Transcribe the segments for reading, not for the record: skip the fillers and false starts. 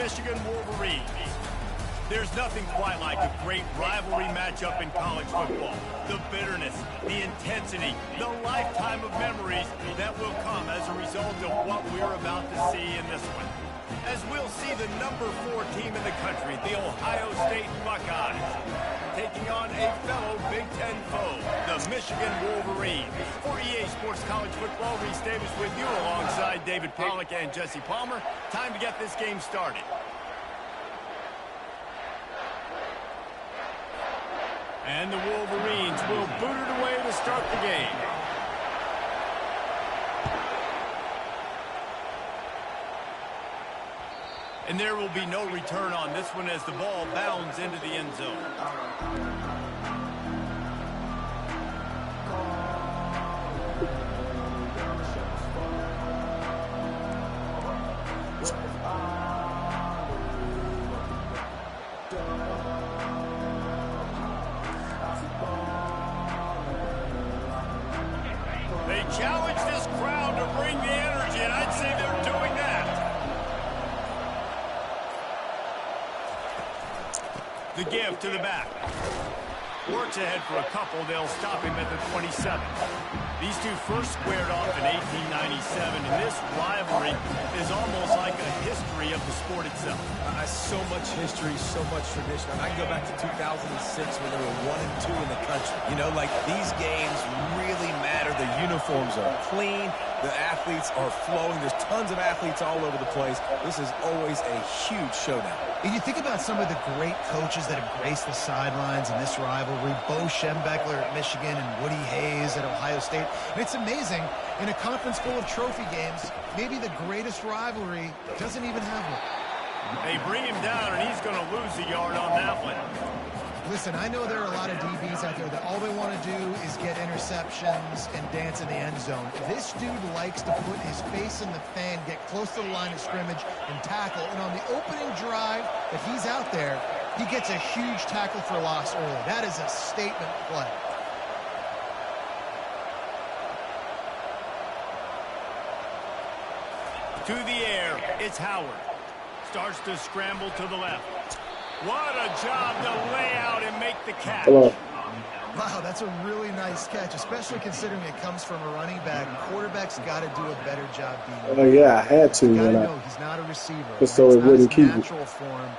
Michigan Wolverines. There's nothing quite like a great rivalry matchup in college football. The bitterness, the intensity, the lifetime of memories that will come as a result of what we're about to see in this one. As we'll see the number 4 team in the country, the Ohio State Buckeyes, taking on a fellow Big Ten foe, the Michigan Wolverines. For EA Sports College Football, Reese Davis with you alongside David Pollack and Jesse Palmer. Time to get this game started. And the Wolverines will boot it away to start the game. And there will be no return on this one as the ball bounds into the end zone. They challenge this crowd to bring the energy, and I'd say they're doing that. The give to the back. Works ahead for a couple. They'll stop him at the 27. These two first squared off in 1897, and this rivalry is almost like a history of the sport itself. So much history, so much tradition. I can go back to 2006 when they were 1 and 2 in the country. You know, like these games really matter. The uniforms are clean. The athletes are flowing. There's tons of athletes all over the place. This is always a huge showdown. And you think about some of the great coaches that have graced the sidelines in this rivalry, Bo Schembechler at Michigan and Woody Hayes at Ohio State. And it's amazing, in a conference full of trophy games, maybe the greatest rivalry doesn't even have one. They bring him down, and he's going to lose a yard on that one. Listen, I know there are a lot of DBs out there that all they want to do is get interceptions and dance in the end zone. This dude likes to put his face in the fan, get close to the line of scrimmage, and tackle. And on the opening drive that he's out there, he gets a huge tackle for loss early. That is a statement play. To the air, it's Howard. Starts to scramble to the left. What a job to lay out and make the catch. Wow, that's a really nice catch, especially considering it comes from a running back. Quarterback's got to do a better job being. Oh yeah, I had to. You got to know he's not a receiver. Just so it wouldn't keep natural form.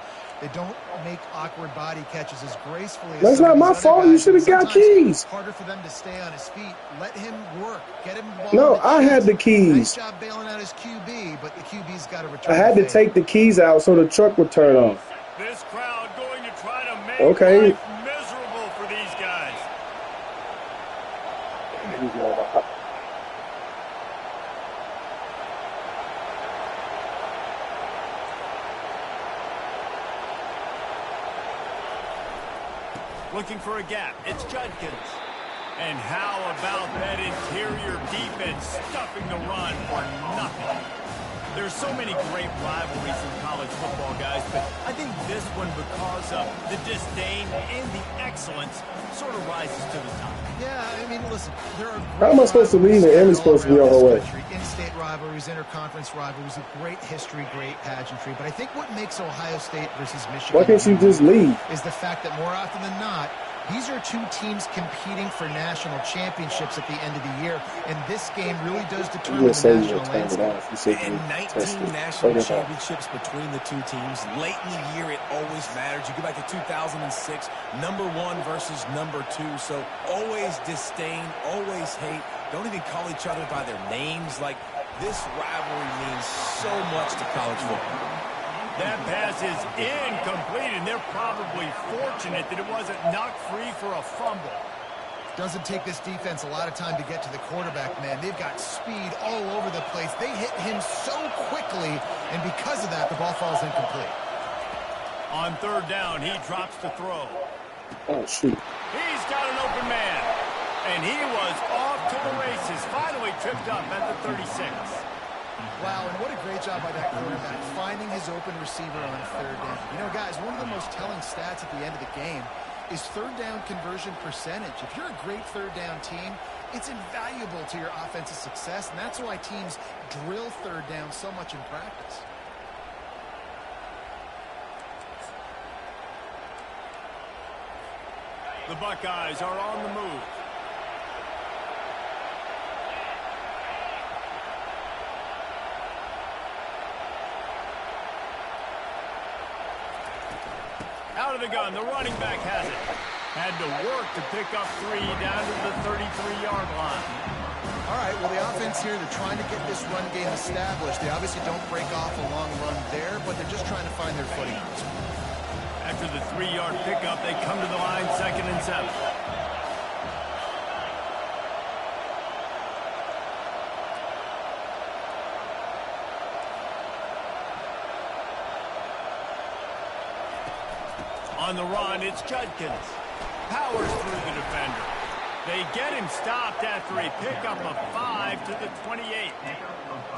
They don't make awkward body catches as gracefully. That's not my fault. You should have got keys. It's harder for them to stay on his feet. Let him work. Get him the ball. No, I had the keys. Nice job bailing out his QB, but the QB's got to return. I had to take the keys out so the truck would turn off. This crowd going to try to make life miserable for these guys. Looking for a gap. It's Judkins. And how about that interior defense stuffing the run for nothing? There's so many great rivalries in college football, guys, but I think this one, because of the disdain and the excellence, sort of rises to the top. Yeah, I mean, listen, there are. How am I supposed to leave it? Emmy's supposed to be on her way. In-state rivalries, interconference rivalries, a great history, great pageantry. But I think what makes Ohio State versus Michigan, why can't you just leave? Is the fact that more often than not, these are two teams competing for national championships at the end of the year, and this game really does determine the national landscape. And 19 national championships between the two teams. Late in the year, it always matters. You go back to 2006, number 1 versus number 2, so always disdain, always hate. Don't even call each other by their names. Like, this rivalry means so much to college football. That pass is incomplete, and they're probably fortunate that it wasn't knocked free for a fumble. Doesn't take this defense a lot of time to get to the quarterback, man. They've got speed all over the place. They hit him so quickly, and because of that, the ball falls incomplete. On third down, he drops the throw. Oh, shoot. He's got an open man, and he was off to the races. Finally tripped up at the 36. Wow, and what a great job by that quarterback, finding his open receiver on third down. You know, guys, one of the most telling stats at the end of the game is third down conversion percentage. If you're a great third down team, it's invaluable to your offensive success, and that's why teams drill third down so much in practice. The Buckeyes are on the move. Out of the gun, the running back has it. Had to work to pick up 3 down to the 33-yard line. All right, well, the offense here, they're trying to get this run game established. They obviously don't break off a long run there, but they're just trying to find their footing. After the 3-yard pickup, they come to the line, 2nd and 7. On the run, it's Judkins. Powers through the defender. They get him stopped after a pickup of 5 to the 28.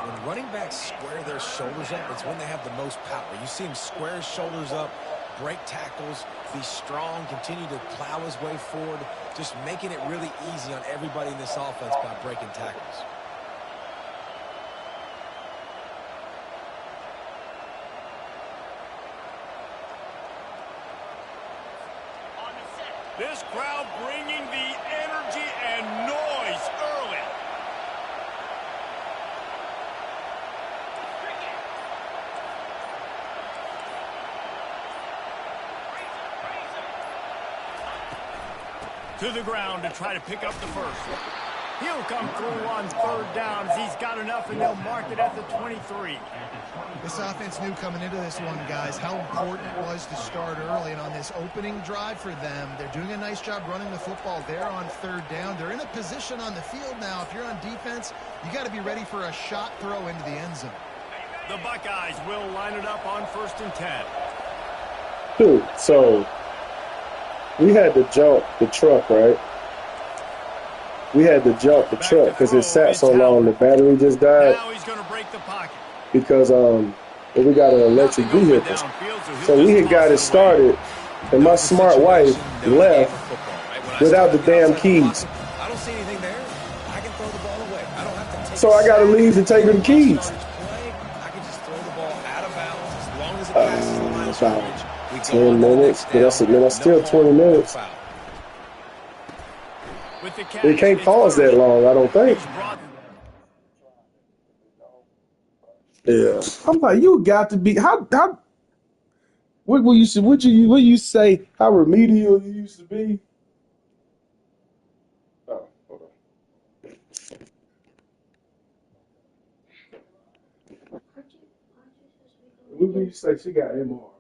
When running backs square their shoulders up, it's when they have the most power. You see him square his shoulders up, break tackles, be strong, continue to plow his way forward, just making it really easy on everybody in this offense by breaking tackles. This crowd bringing the energy and noise early. To the ground to try to pick up the first. He'll come through on 3rd down as he's got enough, and they'll mark it at the 23. This offense knew coming into this one, guys, how important it was to start early. And on this opening drive for them, they're doing a nice job running the football there on 3rd down. They're in a position on the field now. If you're on defense, you got to be ready for a shot throw into the end zone. The Buckeyes will line it up on 1st and 10. Dude, so we had to jump the truck, right? We had to jump the truck because it sat so long. The battery just died. Now he's going to break the pocket. Because we got an electric vehicle. So we had got it started, and my smart wife left without the damn keys. I don't see anything there. I can throw the ball away. I don't have to take So I got to leave to take her the keys. I can just throw the ball out of bounds as long as it passes the line of About scrimmage. 10 minutes, but that's still 20 minutes. They can't pause that long, I don't think. Yeah, I'm like, you got to be how what you say how remedial you used to be? Oh, hold on. What do you say she got MR?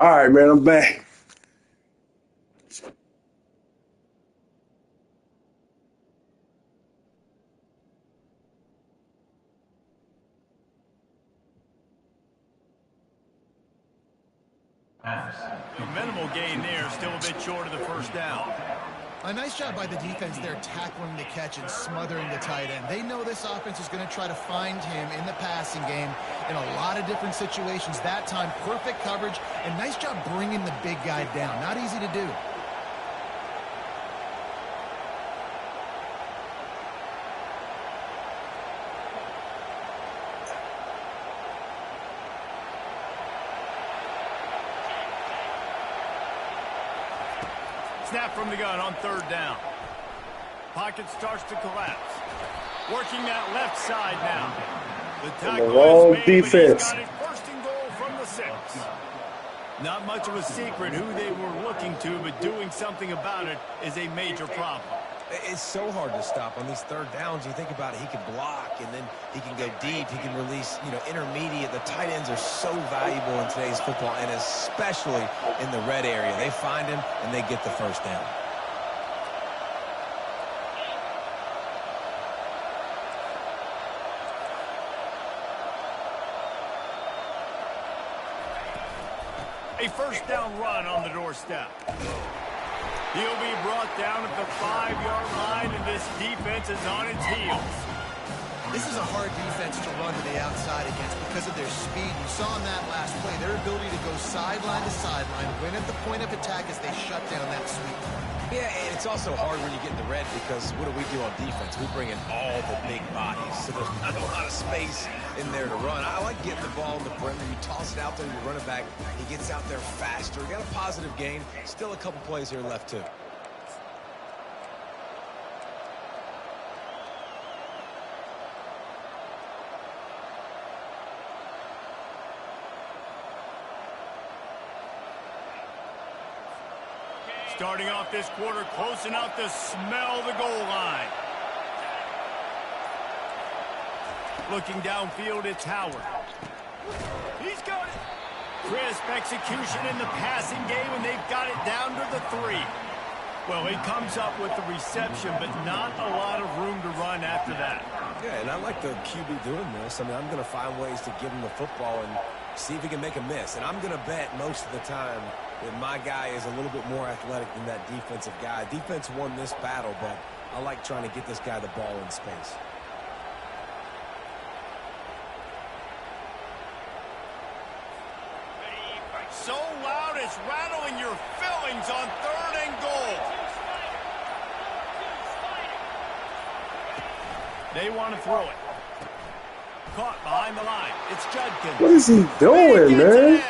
All right, man, I'm back. A minimal gain there, still a bit short of the first down. A nice job by the defense there, tackling the catch and smothering the tight end. They know this offense is going to try to find him in the passing game in a lot of different situations. That time, perfect coverage, and nice job bringing the big guy down. Not easy to do. Snap from the gun on third down. Pocket starts to collapse. Working that left side now. The tackle wrong is made, defense. but he's got it first and goal from the 6. Not much of a secret who they were looking to, but doing something about it is a major problem. It's so hard to stop on these third downs. You think about it, he can block, and then he can go deep. He can release, intermediate. The tight ends are so valuable in today's football, and especially in the red area. They find him, and they get the first down. A first down run on the doorstep. He'll be brought down at the 5-yard line, and this defense is on its heels. This is a hard defense to run to the outside against because of their speed. You saw in that last play, their ability to go sideline to sideline, win at the point of attack as they shut down that sweep. Yeah, and it's also hard when you get in the red because what do we do on defense? We bring in all the big bodies, so there's not a lot of space in there to run. I like getting the ball in the perimeter. You toss it out there, you run it back. He gets out there faster. Got a positive gain. Still a couple plays here left, too. Starting off this quarter close enough to smell the goal line. Looking downfield, it's Howard. He's got it. Crisp execution in the passing game, and they've got it down to the 3. Well, he comes up with the reception, but not a lot of room to run after that. Yeah, and I like the QB doing this. I mean, I'm going to find ways to give him the football and see if he can make a miss. And I'm going to bet most of the time that my guy is a little bit more athletic than that defensive guy. Defense won this battle, but I like trying to get this guy the ball in space. So loud it's rattling your fillings on 3rd and goal. They want to throw it. Caught behind the line. It's Judkins. What is he doing, man?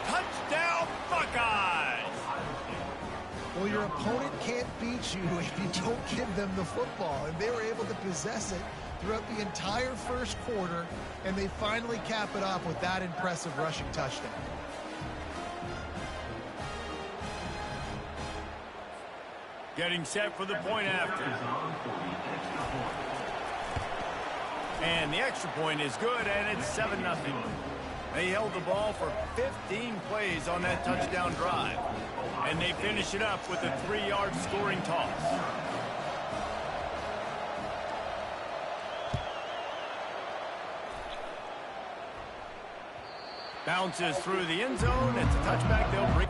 Touchdown, Buckeyes. Well, your opponent can't beat you if you don't give them the football, and they were able to possess it throughout the entire first quarter, and they finally cap it off with that impressive rushing touchdown. Getting set for the point after. And the extra point is good, and it's 7-0. They held the ball for 15 plays on that touchdown drive. And they finish it up with a 3-yard scoring toss. Bounces through the end zone. It's a touchback. They'll break.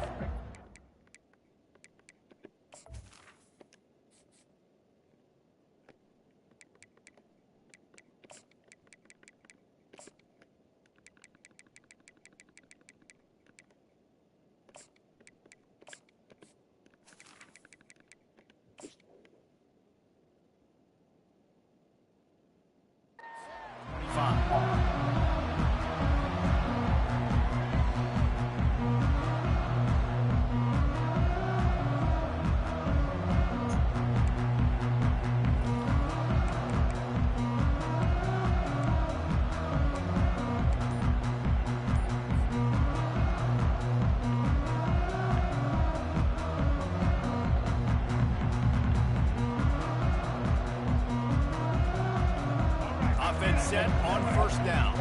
set on first down.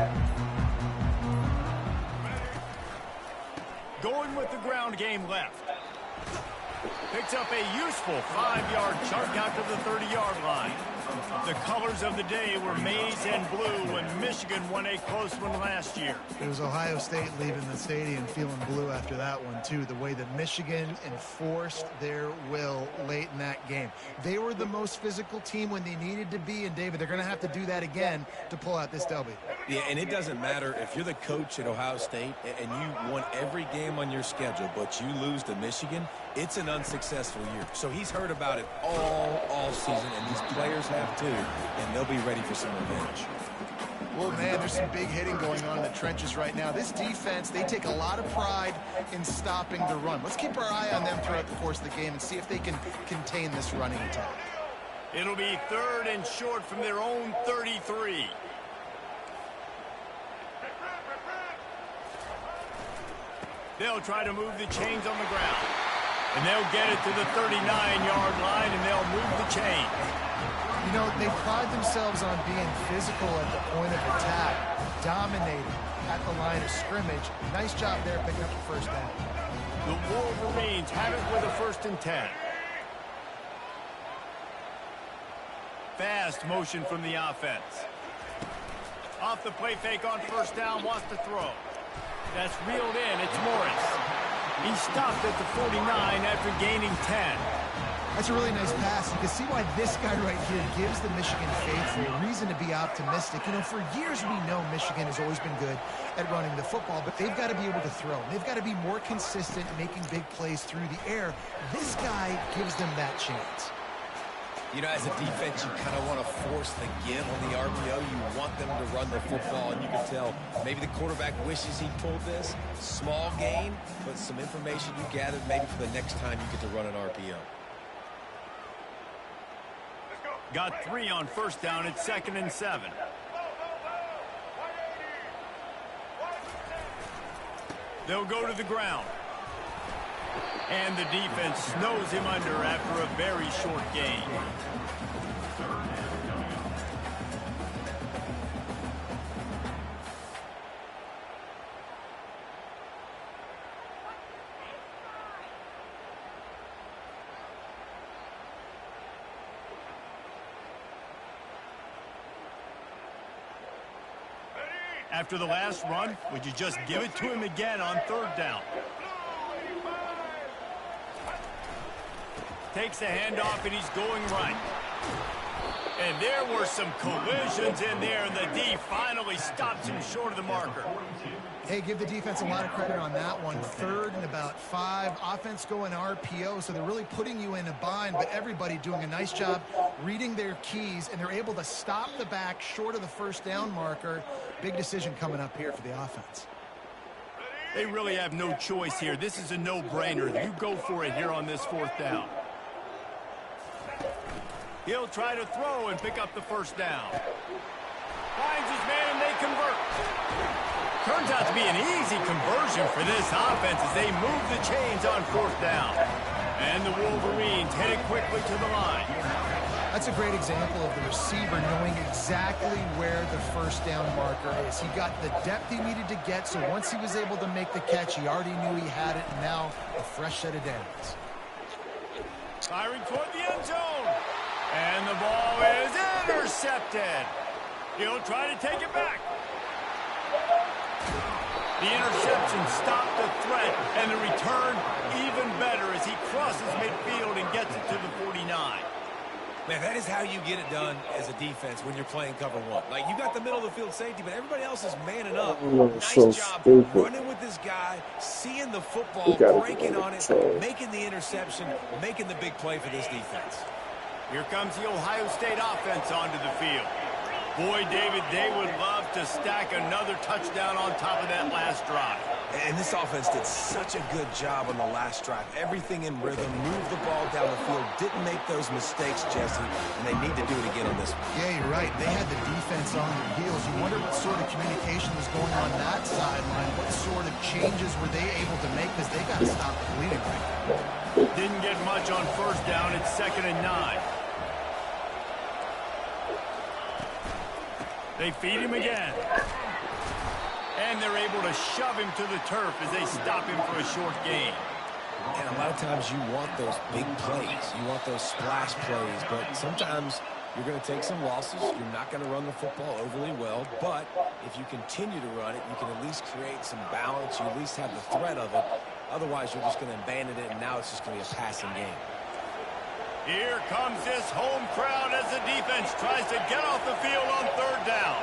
Going with the ground game left. Picks up a useful 5-yard chunk out to the 30-yard line. The colors of the day were maize and blue when Michigan won a close one last year. It was Ohio State leaving the stadium feeling blue after that one, too. The way that Michigan enforced their will late in that game. They were the most physical team when they needed to be, and, David, they're going to have to do that again to pull out this W. Yeah, and it doesn't matter if you're the coach at Ohio State and you won every game on your schedule, but you lose to Michigan, it's an unsuccessful year. So he's heard about it all season, and these players have too, and they'll be ready for some revenge. Well, man, there's some big hitting going on in the trenches right now. This defense, they take a lot of pride in stopping the run. Let's keep our eye on them throughout the course of the game and see if they can contain this running attack. It'll be 3rd and short from their own 33. They'll try to move the chains on the ground. And they'll get it to the 39-yard line, and they'll move the chain. You know, they pride themselves on being physical at the point of attack, dominating at the line of scrimmage. Nice job there picking up the first down. The Wolverines have it with a 1st and 10. Fast motion from the offense. Off the play fake on first down, wants to throw. That's reeled in. It's Morris. He stopped at the 49 after gaining 10. That's a really nice pass. You can see why this guy right here gives the Michigan faithful a reason to be optimistic. You know, for years we know Michigan has always been good at running the football, but they've got to be able to throw. They've got to be more consistent making big plays through the air. This guy gives them that chance. You know, as a defense, you kind of want to force the give on the RPO. You want them to run the football, and you can tell maybe the quarterback wishes he pulled this. Small gain, but some information you gathered maybe for the next time you get to run an RPO. Got 3 on first down. It's 2nd and 7. They'll go to the ground. And the defense snows him under after a very short gain. After the last run, would you just give it to him again on 3rd down? Takes the handoff, and he's going right. And there were some collisions in there, and the D finally stops him short of the marker. Hey, give the defense a lot of credit on that one. 3rd and about 5. Offense going RPO, so they're really putting you in a bind, but everybody doing a nice job reading their keys, and they're able to stop the back short of the first down marker. Big decision coming up here for the offense. They really have no choice here. This is a no-brainer. You go for it here on this 4th down. He'll try to throw and pick up the first down. Finds his man, and they convert. Turns out to be an easy conversion for this offense as they move the chains on 4th down. And the Wolverines headed quickly to the line. That's a great example of the receiver knowing exactly where the first down marker is. He got the depth he needed to get, so once he was able to make the catch, he already knew he had it, and now a fresh set of downs. Firing toward the end zone. And the ball is intercepted. He'll try to take it back. The interception stopped the threat, and the return even better as he crosses midfield and gets it to the 49. Man, that is how you get it done as a defense when you're playing cover 1. Like, you got the middle of the field safety, but everybody else is manning up. Nice job running with this guy, seeing the football, breaking on it, making the interception, making the big play for this defense. Here comes the Ohio State offense onto the field. Boy, David, they would love to stack another touchdown on top of that last drive. And this offense did such a good job on the last drive. Everything in rhythm, moved the ball down the field, didn't make those mistakes, Jesse, and they need to do it again on this one. Yeah, you're right. They had the defense on their heels. You wonder what sort of communication was going on that sideline. What sort of changes were they able to make because they got to stop the bleeding right now. Didn't get much on first down. It's 2nd and 9. They feed him again. And they're able to shove him to the turf as they stop him for a short gain. And a lot of times you want those big plays. You want those splash plays. But sometimes you're going to take some losses. You're not going to run the football overly well. But if you continue to run it, you can at least create some balance. You at least have the threat of it. Otherwise, you're just going to abandon it, and now it's just going to be a passing game. Here comes this home crowd as the defense tries to get off the field on third down.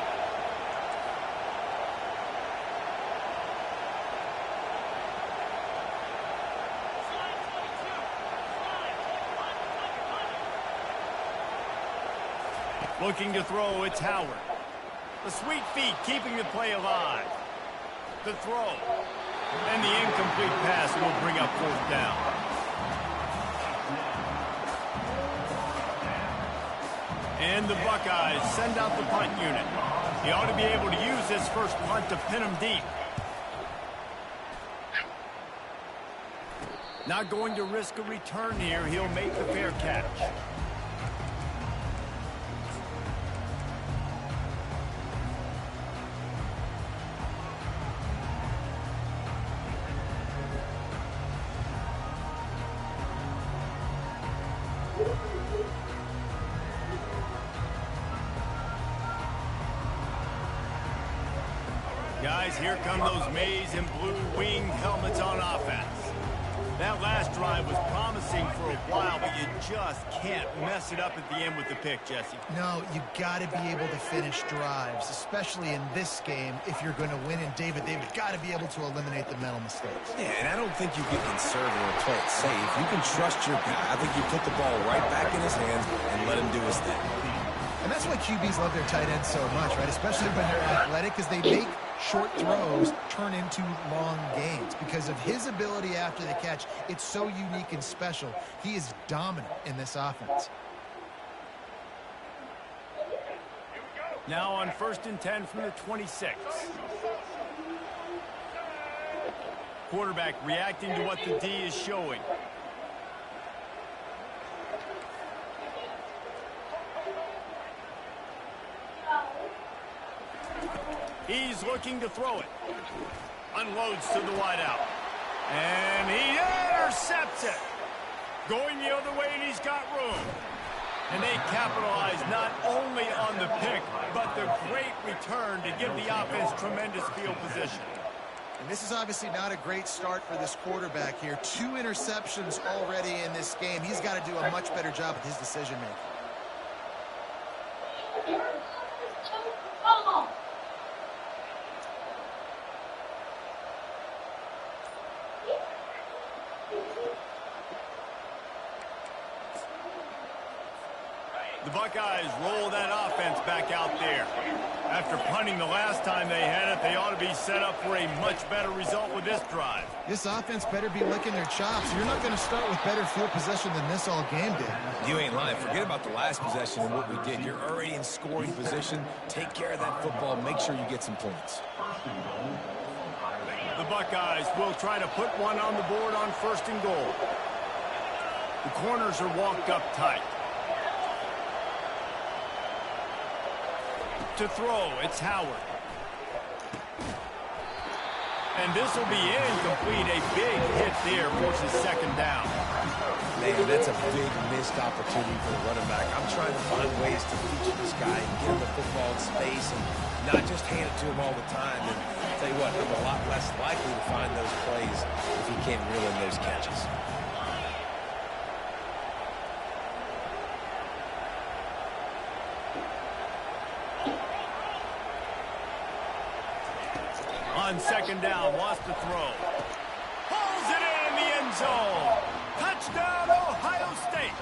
Looking to throw, it's Howard. The sweet feet keeping the play alive. The throw. And the incomplete pass will bring up fourth down. And the Buckeyes send out the punt unit. He ought to be able to use this first punt to pin him deep. Not going to risk a return here. He'll make the fair catch. Guys, here come those maize and blue winged helmets on offense. That last drive was promising for a while, but you just can't mess it up at the end with the pick, Jesse. No, you got to be able to finish drives, especially in this game if you're going to win. And David, they've got to be able to eliminate the mental mistakes. Yeah, and I don't think you get conservative or play it safe. You can trust your guy. I think you put the ball right back in his hands and let him do his thing. And that's why QBs love their tight ends so much, right? Especially when they're athletic, because they make short throws turn into long gains. Because of his ability after the catch, it's so unique and special. He is dominant in this offense. Now on 1st and 10 from the 26. Quarterback reacting to what the D is showing. He's looking to throw it. Unloads to the wideout. And he intercepts it. Going the other way, and he's got room. And they capitalize not only on the pick, but the great return to give the offense tremendous field position. And this is obviously not a great start for this quarterback here. 2 interceptions already in this game. He's got to do a much better job with his decision-making. The Buckeyes roll that offense back out there. After punting the last time they had it, they ought to be set up for a much better result with this drive. This offense better be licking their chops. You're not going to start with better field possession than this all game did. You ain't lying. Forget about the last possession and what we did. You're already in scoring position. Take care of that football. Make sure you get some points. The Buckeyes will try to put one on the board on 1st and goal. The corners are walked up tight. To throw, it's Howard. And this will be incomplete. A big hit there forces 2nd down. Man, that's a big missed opportunity for the running back. I'm trying to find ways to feature this guy and get him the football in space and not just hand it to him all the time. And I'll tell you what, I'm a lot less likely to find those plays if he can't reel in those catches. On 2nd down, wants to throw. Pulls it in the end zone. Touchdown, Ohio State.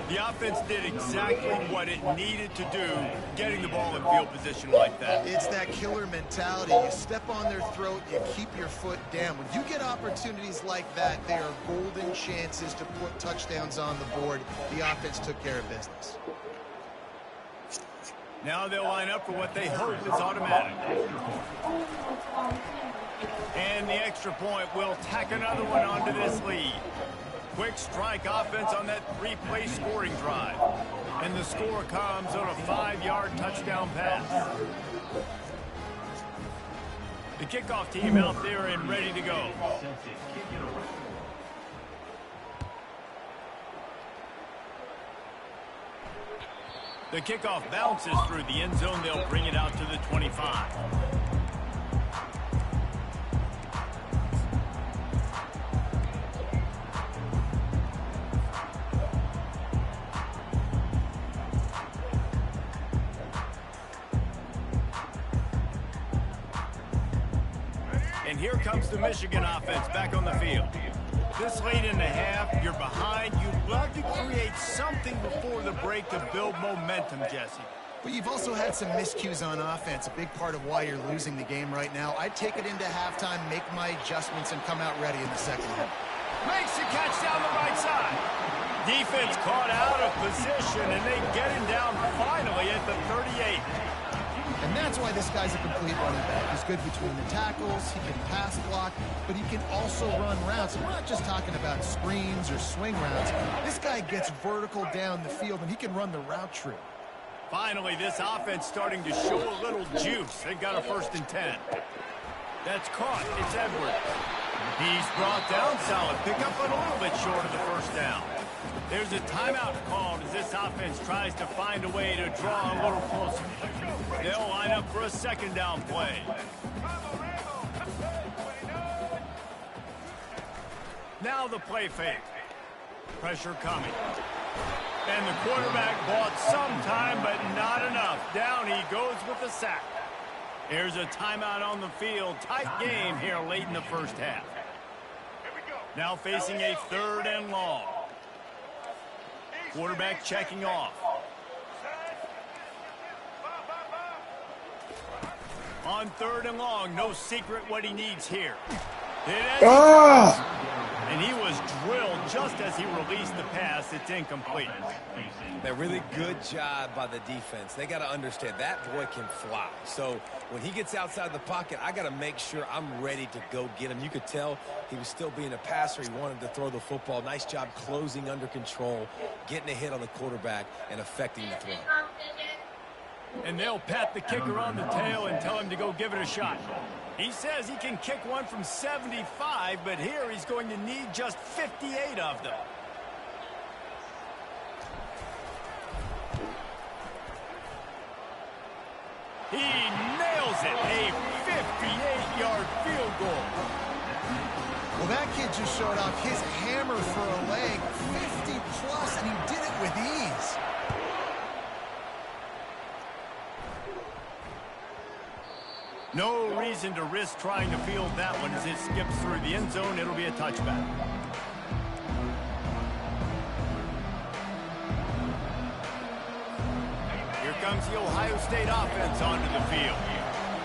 The offense did exactly what it needed to do, getting the ball in field position like that. It's that killer mentality. You step on their throat, you keep your foot down. When you get opportunities like that, they are golden chances to put touchdowns on the board. The offense took care of business. Now they'll line up for what they hope is automatic. And the extra point will tack another one onto this lead. Quick strike offense on that 3-play scoring drive. And the score comes on a 5-yard touchdown pass. The kickoff team out there and ready to go. The kickoff bounces through the end zone. They'll bring it out to the 25. And here comes the Michigan offense back on the field. This late in the half, you're behind. You'd love to create something before the break to build momentum, Jesse. But you've also had some miscues on offense, a big part of why you're losing the game right now. I'd take it into halftime, make my adjustments, and come out ready in the second half. Makes the catch down the right side. Defense caught out of position, and they get him down finally at the 38. And that's why this guy's a complete running back. He's good between the tackles, he can pass block, but he can also run routes. And we're not just talking about screens or swing routes. This guy gets vertical down the field, and he can run the route tree. Finally, this offense starting to show a little juice. They've got a 1st and 10. That's caught. It's Edwards. He's brought down solid. Pick up a little bit short of the 1st down. There's a timeout called as this offense tries to find a way to draw a little closer. They'll line up for a 2nd down play. Now the play fake. Pressure coming. And the quarterback bought some time, but not enough. Down he goes with the sack. There's a timeout on the field. Tight game here late in the 1st half. Now facing a 3rd and long. Quarterback checking off. On 3rd and long, no secret what he needs here. And he was drilled just as he released the pass. It's incomplete. A really good job by the defense. They got to understand that boy can fly. So when he gets outside the pocket, I got to make sure I'm ready to go get him. You could tell he was still being a passer. He wanted to throw the football. Nice job closing under control, getting a hit on the quarterback, and affecting the throw. And they'll pat the kicker on the tail and tell him to go give it a shot. He says he can kick one from 75, but here he's going to need just 58 of them. He nails it, a 58-yard field goal. Well, that kid just showed off his hammer for a leg, 50-plus, and he did it with ease. No reason to risk trying to field that one as it skips through the end zone. It'll be a touchback. Here comes the Ohio State offense onto the field.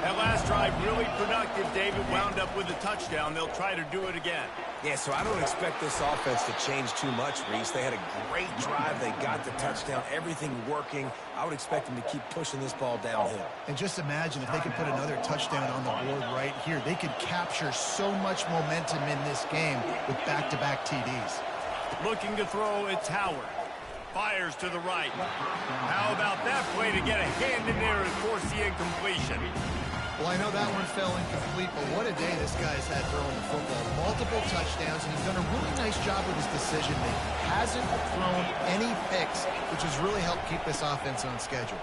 That last drive really productive. David wound up with a touchdown. They'll try to do it again. Yeah, so I don't expect this offense to change too much, Reese. They had a great drive. They got the touchdown. Everything working. I would expect them to keep pushing this ball downhill. And just imagine if they could put another touchdown on the board right here. They could capture so much momentum in this game with back-to-back TDs. Looking to throw, it's Howard. Fires to the right. How about that play to get a hand in there and force the incompletion? Well, I know that one fell incomplete, but what a day this guy's had throwing the football. Multiple touchdowns, and he's done a really nice job with his decision-making. Hasn't thrown any picks, which has really helped keep this offense on schedule.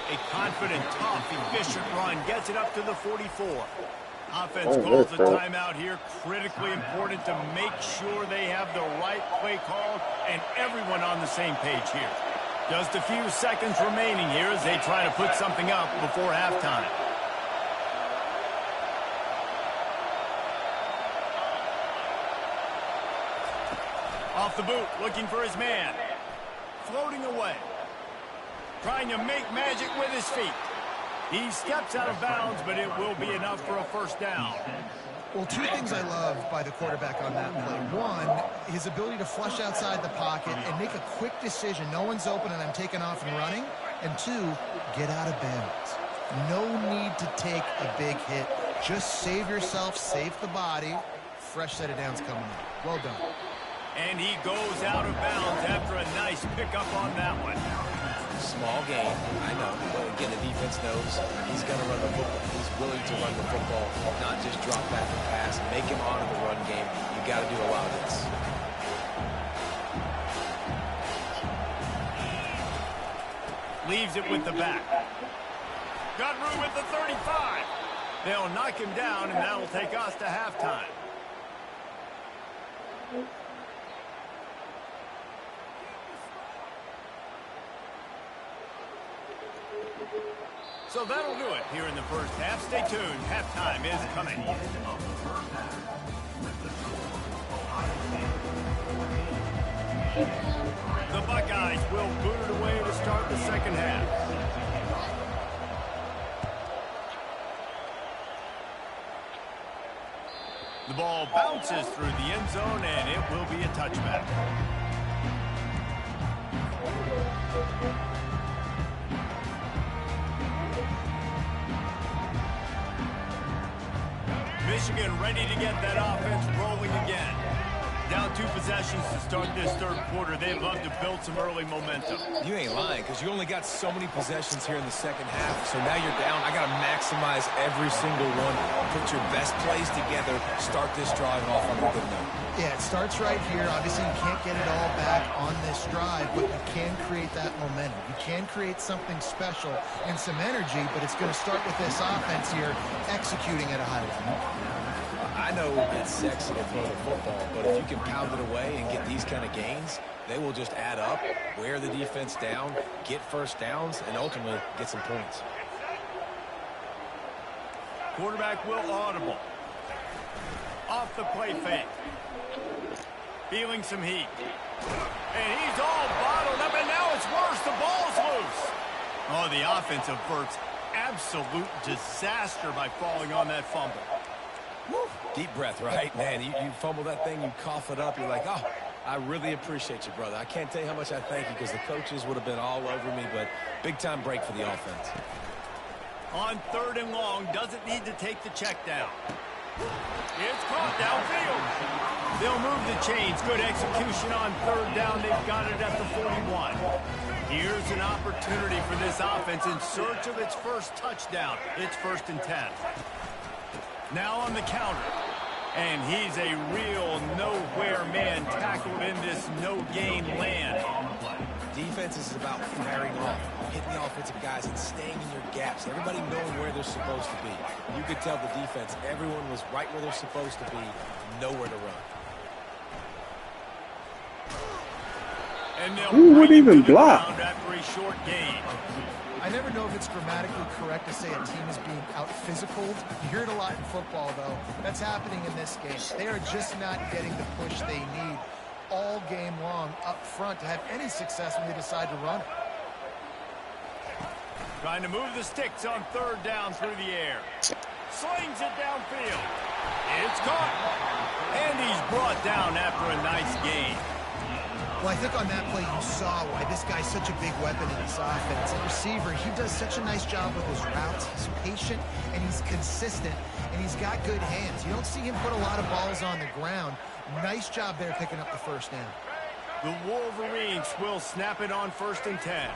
A confident, tough, efficient run gets it up to the 44. Offense calls a timeout here. Critically important to make sure they have the right play call and everyone on the same page here. Just a few seconds remaining here as they try to put something up before halftime. Off the boot, looking for his man. Floating away. Trying to make magic with his feet. He steps out of bounds, but it will be enough for a 1st down. Well, two things I love by the quarterback on that play. One, his ability to flush outside the pocket and make a quick decision. No one's open and I'm taking off and running. And two, get out of bounds. No need to take a big hit. Just save yourself, save the body. Fresh set of downs coming up. Well done. And he goes out of bounds after a nice pickup on that one. Small game, I know. But again, the defense knows he's going to run the football. He's willing to run the football, not just drop back and pass. Make him honor the run game. You got to do a lot of this. Leaves it with the back. Got room at the 35. They'll knock him down, and that'll take us to halftime. So that'll do it here in the first half. Stay tuned. Halftime is coming. The Buckeyes will boot it away to start the second half. The ball bounces through the end zone, and it will be a touchback. Michigan ready to get that offense rolling again. Down 2 possessions to start this third quarter. They'd love to build some early momentum. You ain't lying, because you only got so many possessions here in the second half. So now you're down. I got to maximize every single one. Put your best plays together. Start this drive off on a good note. Yeah, it starts right here. Obviously, you can't get it all back on this drive, but you can create that momentum. You can create something special and some energy, but it's going to start with this offense here executing at a high level. I know it's sexy to throw the football, but if you can pound it away and get these kind of gains, they will just add up, wear the defense down, get first downs, and ultimately get some points. Quarterback will audible. Off the play fake. Feeling some heat. And he's all bottled up, and now it's worse. The ball's loose. Oh, the offense averts absolute disaster by falling on that fumble. Woo. Deep breath, right? Man, you fumble that thing, you cough it up, you're like, oh, I really appreciate you, brother. I can't tell you how much I thank you, because the coaches would have been all over me, but big-time break for the offense. On 3rd and long, doesn't need to take the check down. It's caught downfield. They'll move the chains. Good execution on 3rd down. They've got it at the 41. Here's an opportunity for this offense in search of its first touchdown. It's 1st and 10. Now on the counter. And he's a real nowhere man tackled in this no-gain land. Defense is about firing off, hitting the offensive guys and staying in your gaps. Everybody knowing where they're supposed to be. You could tell the defense, everyone was right where they're supposed to be, nowhere to run. And who would even block? After a short gain. I never know if it's grammatically correct to say a team is being out-physicaled. You hear it a lot in football, though. That's happening in this game. They are just not getting the push they need all game long up front to have any success when they decide to run it. Trying to move the sticks on 3rd down through the air. Slings it downfield. It's caught. And he's brought down after a nice gain. Well, I think on that play you saw why this guy's such a big weapon in this offense. The receiver, he does such a nice job with his routes. He's patient, and he's consistent, and he's got good hands. You don't see him put a lot of balls on the ground. Nice job there picking up the 1st down. The Wolverines will snap it on 1st and 10.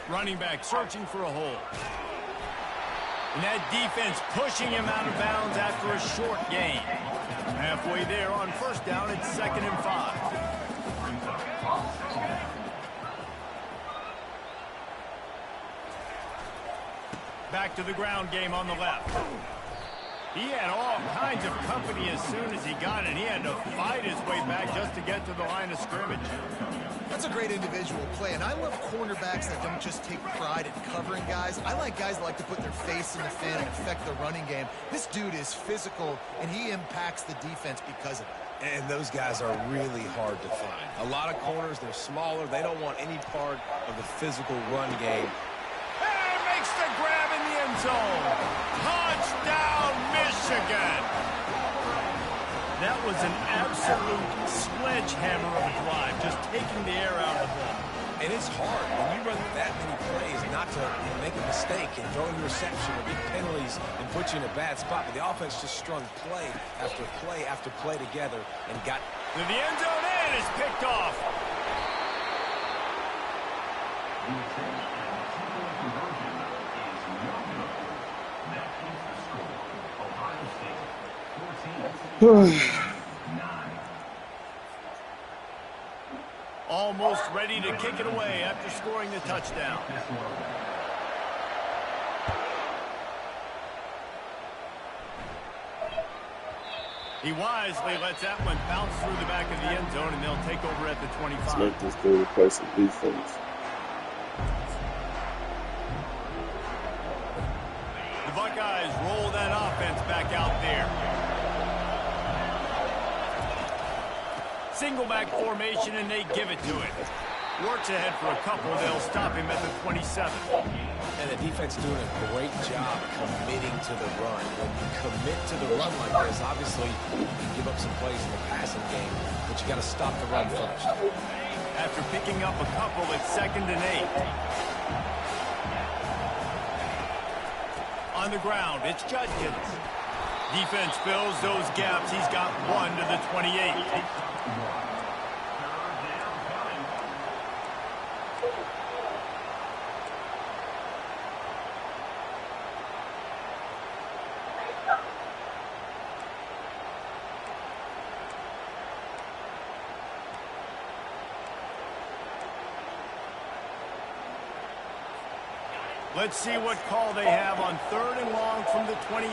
Running back searching for a hole. And that defense pushing him out of bounds after a short gain. Halfway there on 1st down, it's 2nd and 5. Back to the ground game on the left. He had all kinds of company as soon as he got it. He had to fight his way back just to get to the line of scrimmage. That's a great individual play, and I love cornerbacks that don't just take pride in covering guys. I like guys that like to put their face in the fan and affect the running game. This dude is physical, and he impacts the defense because of it. And those guys are really hard to find. A lot of corners, they're smaller. They don't want any part of the physical run game. And makes the grab in the end zone. Touchdown, Michigan. That was an absolute sledgehammer of a drive, just taking the air out of the ball. And it's hard when you run that many plays not to make a mistake and throw an interception or get penalties and put you in a bad spot. But the offense just strung play after play after play together and got To the end zone and is picked off. Almost ready to kick it away after scoring the touchdown. He wisely lets that one bounce through the back of the end zone, and they'll take over at the 25. Let's make this dude play some defense. The Buckeyes roll that offense back out there. Single back formation, and they give it to it. Works ahead for a couple. They'll stop him at the 27. And the defense doing a great job committing to the run. When you commit to the run like this, obviously you can give up some plays in the passing game, but you got to stop the run first. After picking up a couple, it's 2nd and 8. On the ground, it's Judkins. Defense fills those gaps. He's got one to the 28. Let's see what call they have on 3rd and long from the 28.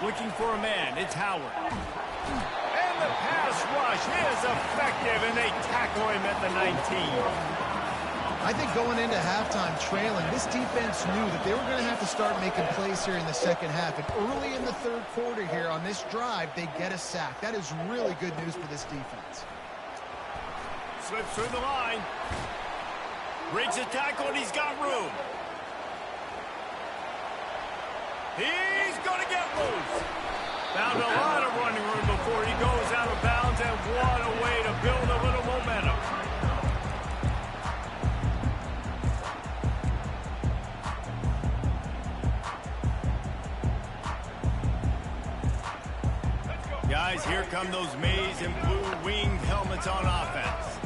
Looking for a man, it's Howard. And the pass rush is effective, and they tackle him at the 19. I think going into halftime trailing, this defense knew that they were going to have to start making plays here in the second half. And early in the 3rd quarter here on this drive, they get a sack. That is really good news for this defense. Slips through the line. Breaks a tackle, and he's got room. He's going to get loose. Found a lot of running room before he goes out of bounds, and what a way to build a little momentum. Guys, here come those maize and blue winged helmets on offense.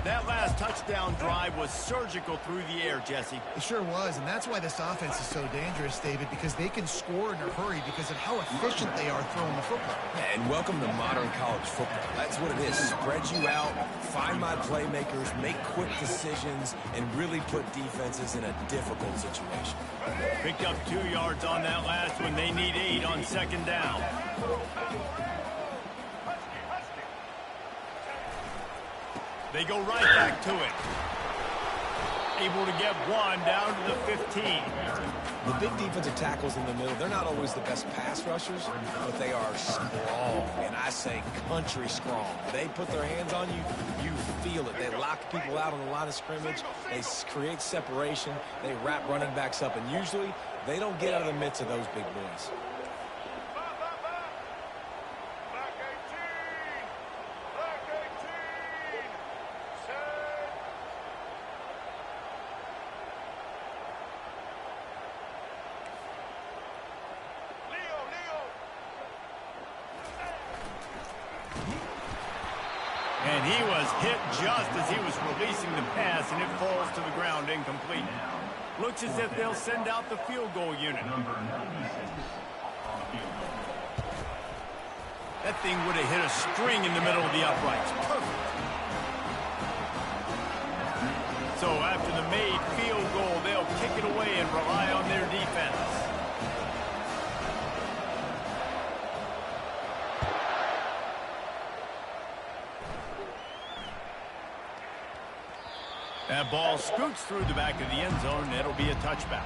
That last touchdown drive was surgical through the air, Jesse. It sure was, and that's why this offense is so dangerous, David, because they can score in a hurry because of how efficient they are throwing the football. Yeah, and welcome to modern college football. That's what it is. Spread you out, find my playmakers, make quick decisions, and really put defenses in a difficult situation. Picked up 2 yards on that last one. They need 8 on 2nd down. They go right back to it. Able to get one down to the 15. The big defensive tackles in the middle, they're not always the best pass rushers, but they are strong, and I say country strong. They put their hands on you, you feel it. They lock people out on the line of scrimmage. They create separation. They wrap running backs up, and usually they don't get out of the midst of those big boys. And he was hit just as he was releasing the pass, and it falls to the ground incomplete. Looks as if they'll send out the field goal unit. That thing would have hit a string in the middle of the uprights. Perfect. So after the made field goal, they'll kick it away and rely on their defense. That ball scoots through the back of the end zone, and it'll be a touchback.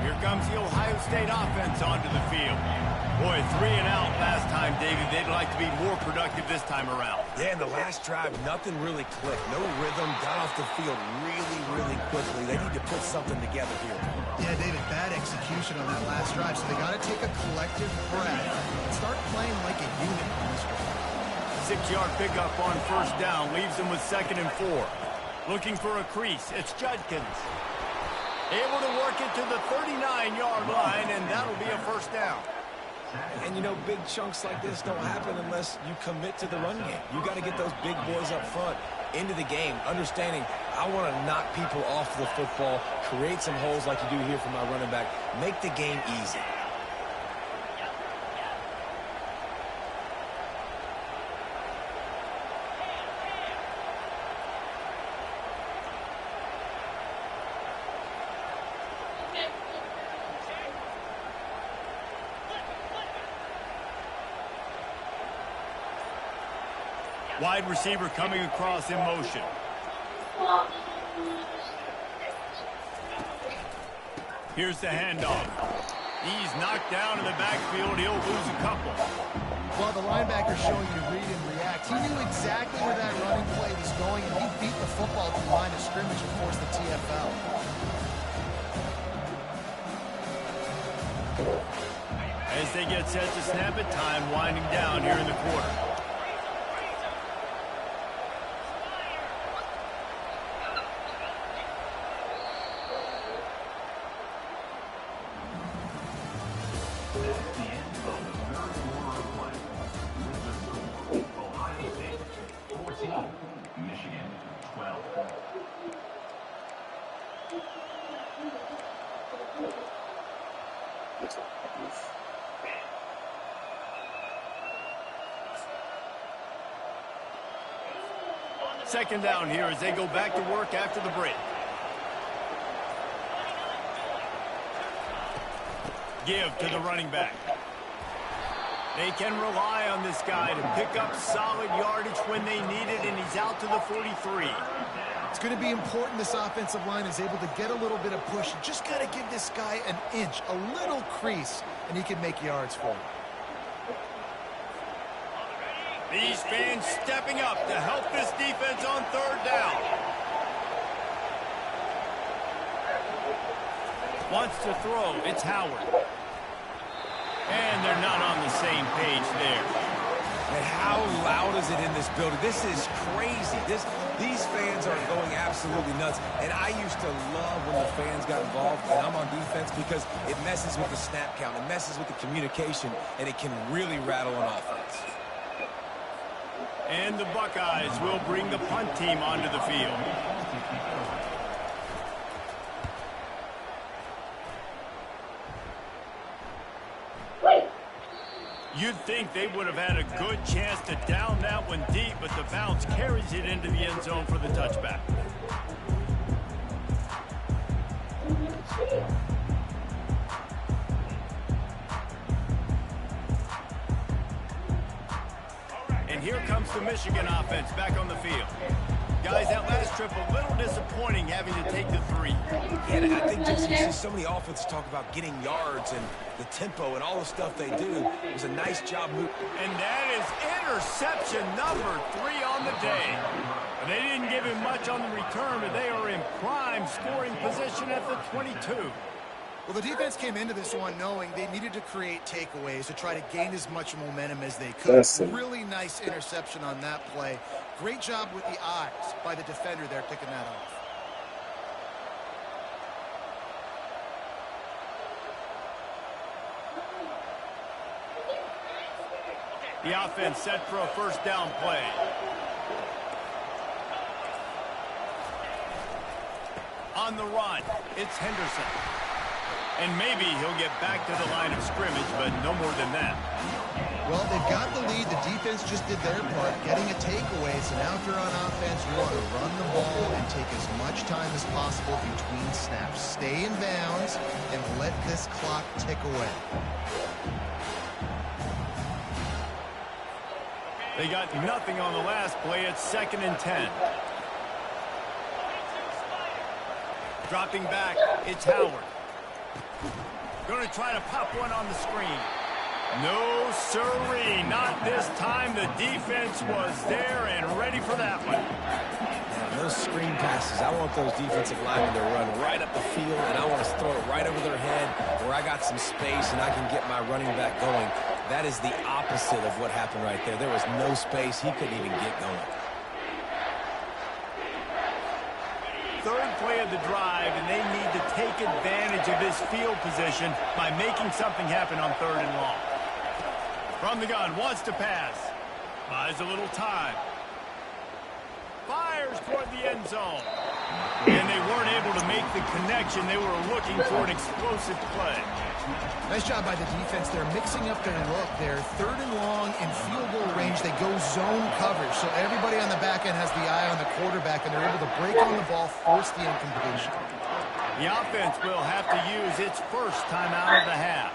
Here comes the Ohio State offense onto the field. Boy, 3 and out last time, David. They'd like to be more productive this time around. Yeah, in the last drive, nothing really clicked. No rhythm, got off the field really quickly. They need to put something together here. Yeah, David, bad execution on that last drive, so they got to take a collective breath and start playing like a unit on this drive. 6-yard pickup on first down. Leaves them with 2nd and 4. Looking for a crease. It's Judkins. Able to work it to the 39-yard line, and that'll be a first down. And, you know, big chunks like this don't happen unless you commit to the run game. You got to get those big boys up front into the game, understanding I want to knock people off the football, create some holes like you do here for my running back, make the game easy. Wide receiver coming across in motion. Here's the handoff. He's knocked down in the backfield. He'll lose a couple. Well, the linebacker's showing you to read and react. He knew exactly where that running play was going, and he beat the football to the line of scrimmage and forced the TFL. As they get set to snap it, time winding down here in the quarter. Second down here as they go back to work after the break. Give to the running back. They can rely on this guy to pick up solid yardage when they need it, and he's out to the 43. It's going to be important this offensive line is able to get a little bit of push. Just got to give this guy an inch, a little crease, and he can make yards for him. These fans stepping up to help this defense on third down. Wants to throw. It's Howard. And they're not on the same page there. And how loud is it in this building? This is crazy. These fans are going absolutely nuts. And I used to love when the fans got involved, and I'm on defense, because it messes with the snap count. It messes with the communication, and it can really rattle an offense. And the Buckeyes will bring the punt team onto the field. You'd think they would have had a good chance to down that one deep, but the bounce carries it into the end zone for the touchback. And here comes the Michigan offense back on the field. Guys, that last trip a little disappointing having to take the 3. Yeah, and I think just you see so many offenses talk about getting yards and the tempo and all the stuff they do. It was a nice job moving. And that is interception number 3 on the day. They didn't give him much on the return, but they are in prime scoring position at the 22. Well, the defense came into this one knowing they needed to create takeaways to try to gain as much momentum as they could. Really nice interception on that play. Great job with the eyes by the defender there picking that off. The offense set for a first down play. On the run, it's Henderson. And maybe he'll get back to the line of scrimmage, but no more than that. Well, they've got the lead. The defense just did their part, getting a takeaway. So now if you're on offense, you want to run the ball and take as much time as possible between snaps. Stay in bounds and let this clock tick away. They got nothing on the last play. It's 2nd and 10. Dropping back, it's Howard. Going to try to pop one on the screen. No, sirree, not this time. The defense was there and ready for that one. Yeah, those screen passes, I want those defensive linemen to run right up the field, and I want to throw it right over their head where I got some space and I can get my running back going. That is the opposite of what happened right there. There was no space. He couldn't even get going. Third play of the drive, and they need to take advantage of this field position by making something happen on 3rd and long. From the gun, wants to pass. Buys a little time. Fires toward the end zone. And they weren't able to make the connection. They were looking for an explosive play. Nice job by the defense. They're mixing up their look. They're 3rd and long in field goal range. They go zone coverage. So everybody on the back end has the eye on the quarterback, and they're able to break on the ball, force the incompletion. The offense will have to use its first timeout of the half.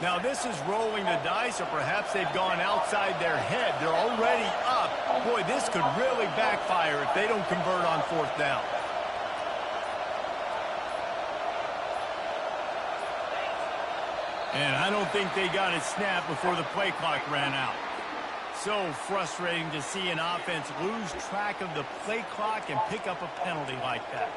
Now this is rolling the dice, or perhaps they've gone outside their head. They're already up. Boy, this could really backfire if they don't convert on 4th down. And I don't think they got it snapped before the play clock ran out. So frustrating to see an offense lose track of the play clock and pick up a penalty like that.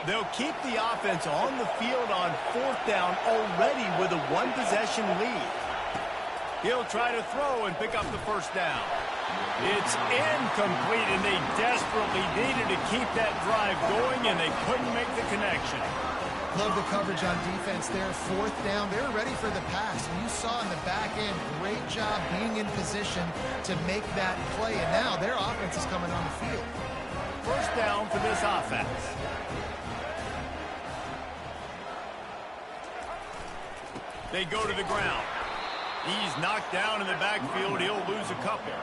They'll keep the offense on the field on 4th down already with a 1-possession lead. He'll try to throw and pick up the 1st down. It's incomplete, and they desperately needed to keep that drive going, and they couldn't make the connection. Love the coverage on defense there. 4th down. They're ready for the pass. And you saw in the back end, great job being in position to make that play. And now their offense is coming on the field. 1st down for this offense. They go to the ground. He's knocked down in the backfield. He'll lose a couple.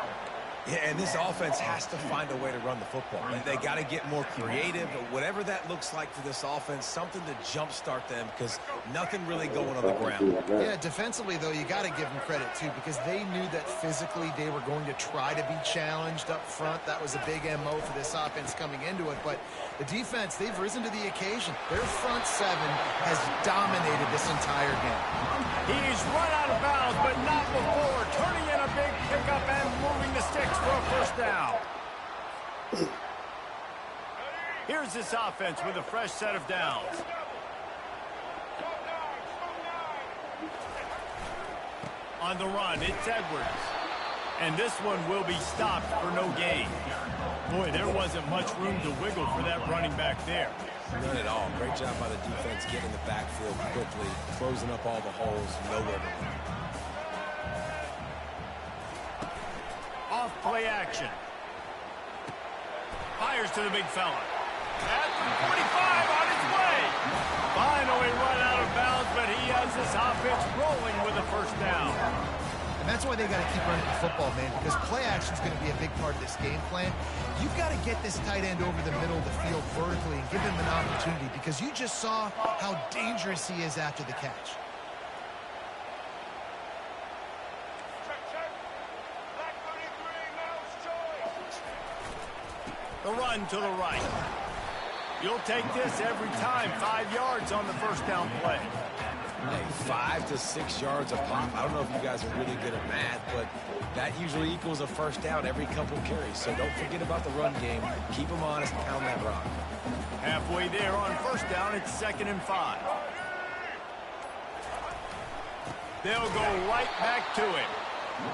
Yeah, and this offense has to find a way to run the football. They got to get more creative, or whatever that looks like for this offense, something to jumpstart them, because nothing really going on the ground. Yeah, defensively, though, you got to give them credit, too, because they knew that physically they were going to try to be challenged up front. That was a big MO for this offense coming into it. But the defense, they've risen to the occasion. Their front 7 has dominated this entire game. He's run out of bounds, but not before. Turning in a big pickup and moving the sticks for a 1st down. Here's this offense with a fresh set of downs. On the run, it's Edwards. And this one will be stopped for no gain. Boy, there wasn't much room to wiggle for that running back there. None at all. Great job by the defense getting in the backfield quickly, closing up all the holes, nowhere to run. Off play action. Fires to the big fella. At the 45 on his way. Finally run out of bounds, but he has this offense rolling with a 1st down. And that's why they got to keep running the football, man, because play action is going to be a big part of this game plan. You've got to get this tight end over the middle of the field vertically and give him an opportunity, because you just saw how dangerous he is after the catch. The run to the right. You'll take this every time. 5 yards on the 1st down play. Hey, 5 to 6 yards a pop. I don't know if you guys are really good at math, but that usually equals a 1st down every couple carries. So don't forget about the run game. Keep them honest and pound that rock. Halfway there on 1st down, it's 2nd and 5. They'll go right back to him.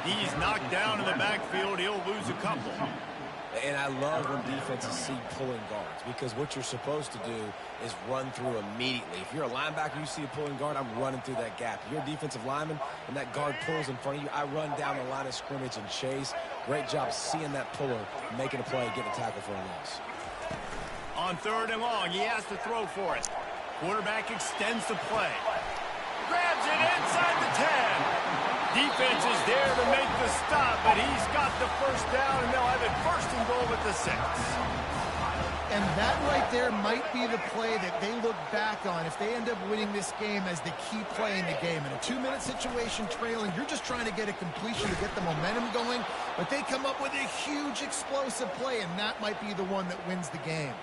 He's knocked down in the backfield. He'll lose a couple. And I love when defenses see pulling guards, because what you're supposed to do is run through immediately. If you're a linebacker, you see a pulling guard, I'm running through that gap. If you're a defensive lineman and that guard pulls in front of you, I run down the line of scrimmage and chase. Great job seeing that puller, making a play, getting a tackle for a loss. On 3rd and long, he has to throw for it. Quarterback extends the play. Grabs it inside the 10. Defense is there to make the stop, but he's got the 1st down, and they'll have it 1st and goal at the 6. And that right there might be the play that they look back on if they end up winning this game as the key play in the game. In a 2-minute situation trailing, you're just trying to get a completion to get the momentum going, but they come up with a huge explosive play, and that might be the one that wins the game.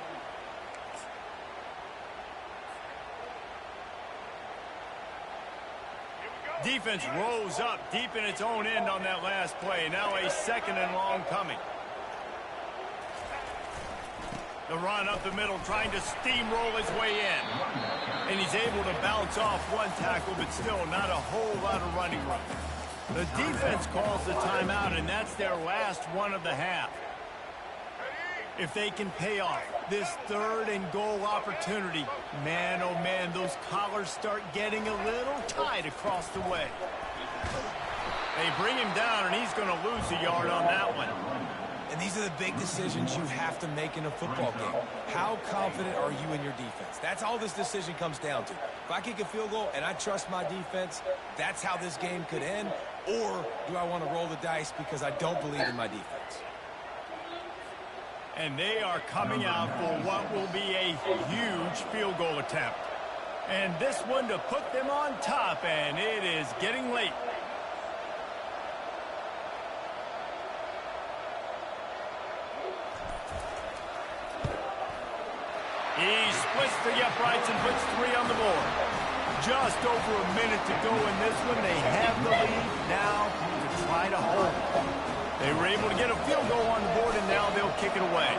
Defense rose up deep in its own end on that last play. Now a 2nd and long coming. The run up the middle, trying to steamroll his way in. And he's able to bounce off one tackle, but still not a whole lot of running room. The defense calls the timeout, and that's their last one of the half. If they can pay off this 3rd and goal opportunity, man, oh man, those collars start getting a little tight across the way. They bring him down, and he's going to lose a yard on that one. And these are the big decisions you have to make in a football game. How confident are you in your defense? That's all this decision comes down to. If I kick a field goal and I trust my defense, that's how this game could end. Or do I want to roll the dice because I don't believe in my defense? And they are coming out for what will be a huge field goal attempt. And this one to put them on top, and it is getting late. He splits the uprights and puts 3 on the board. Just over a minute to go in this one. They have the lead now to try to hold it. They were able to get a field goal on the board, and now they'll kick it away.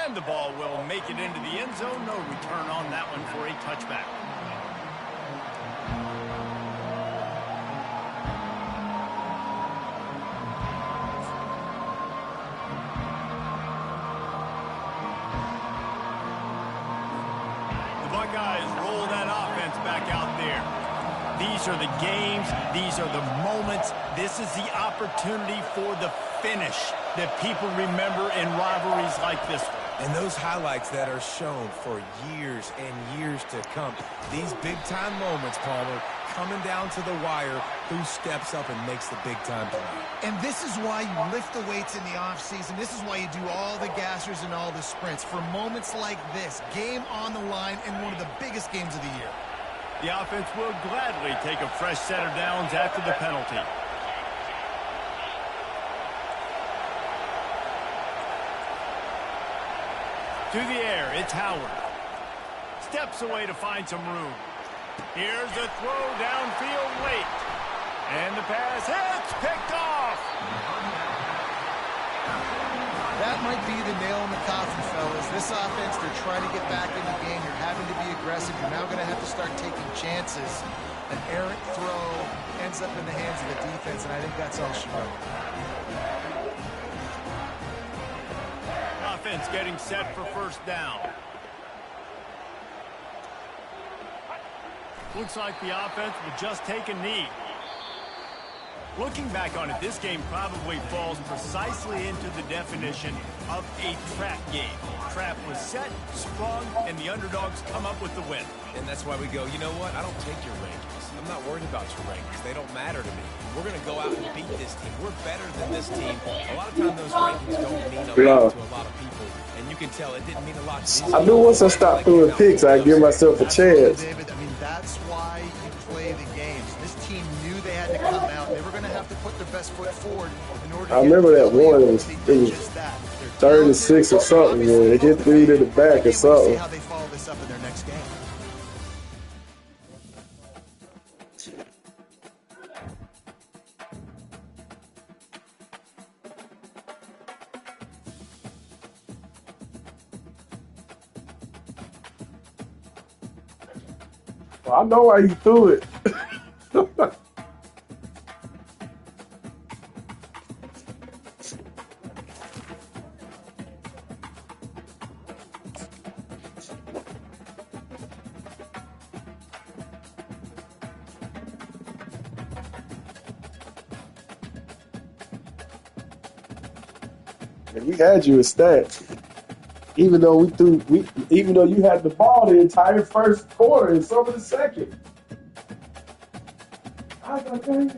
And the ball will make it into the end zone. No return on that one for a touchback. Buckeyes roll that offense back out there. These are the games. These are the moments. This is the opportunity for the finish that people remember in rivalries like this one. And those highlights that are shown for years and years to come. These big-time moments, Palmer, coming down to the wire, who steps up and makes the big-time play. And this is why you lift the weights in the offseason. This is why you do all the gassers and all the sprints. For moments like this, game on the line in one of the biggest games of the year. The offense will gladly take a fresh set of downs after the penalty. To the air, it's Howard. Steps away to find some room. Here's a throw downfield late. And the pass hits, picked off. That might be the nail in the coffin, fellas. This offense, they're trying to get back in the game. You're having to be aggressive. You're now going to have to start taking chances. An errant throw ends up in the hands of the defense, and I think that's all she wrote. Offense getting set for first down. Looks like the offense will just take a knee. Looking back on it, this game probably falls precisely into the definition of a trap game. Trap was set, sprung, and the underdogs come up with the win. And that's why we go, you know what? I don't take your rankings. I'm not worried about your rankings. They don't matter to me. We're going to go out and beat this team. We're better than this team. A lot of times those rankings don't mean a lot to a lot of people. And you can tell it didn't mean a lot to me. I knew once I stopped throwing picks, I'd give myself a chance. David, I mean, that's why you play the games. This team knew they had to come out. They were going to have to put their best foot forward in order to I remember that one. It was 36 or something. Yeah, they hit three to the back or something. See how they follow this up in their next game. Well, I know why you threw it. And we had you a stat. Even though even though you had the ball the entire first quarter and some of the second. I was like, dang,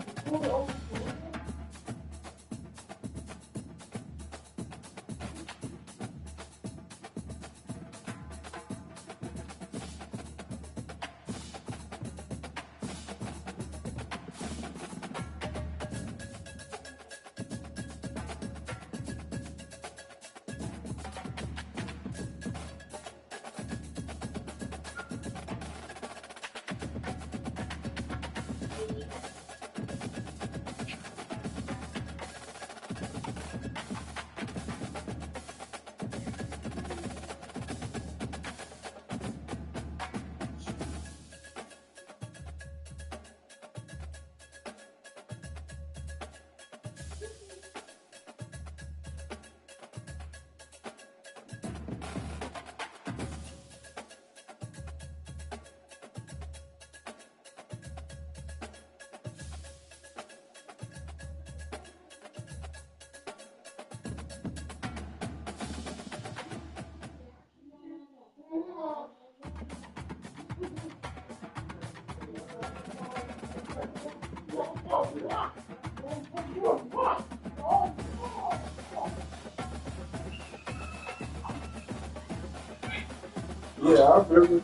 Yeah, I remember.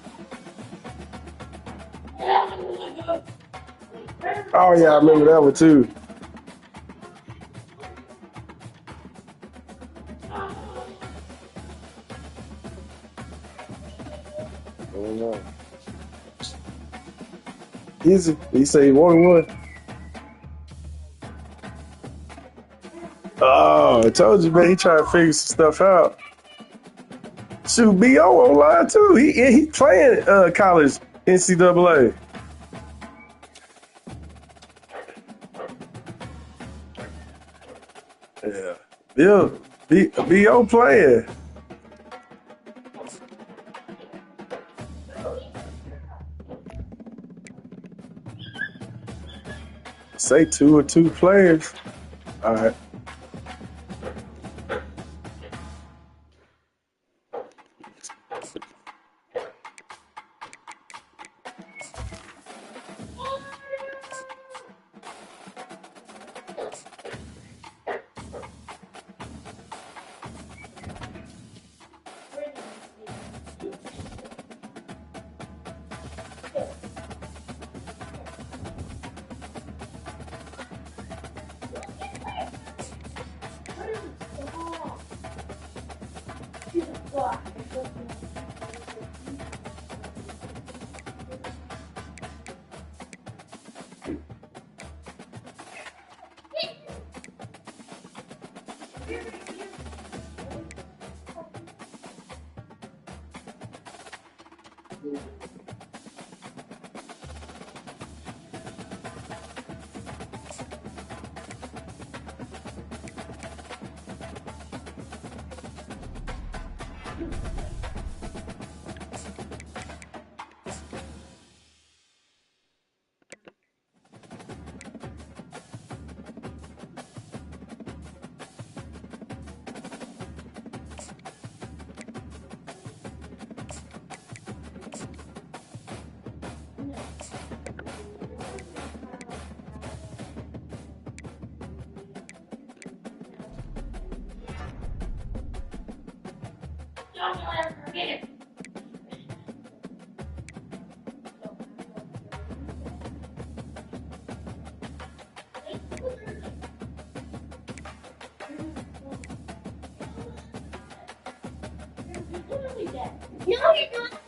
Oh yeah, I remember that one too. I don't know. He say he wanted one. Oh, I told you, man. He trying to figure some stuff out. Shoot, B.O. online too. He playing college NCAA. Yeah, Bill B.O. playing. Say 2 or 2 players. All right. No, you're not.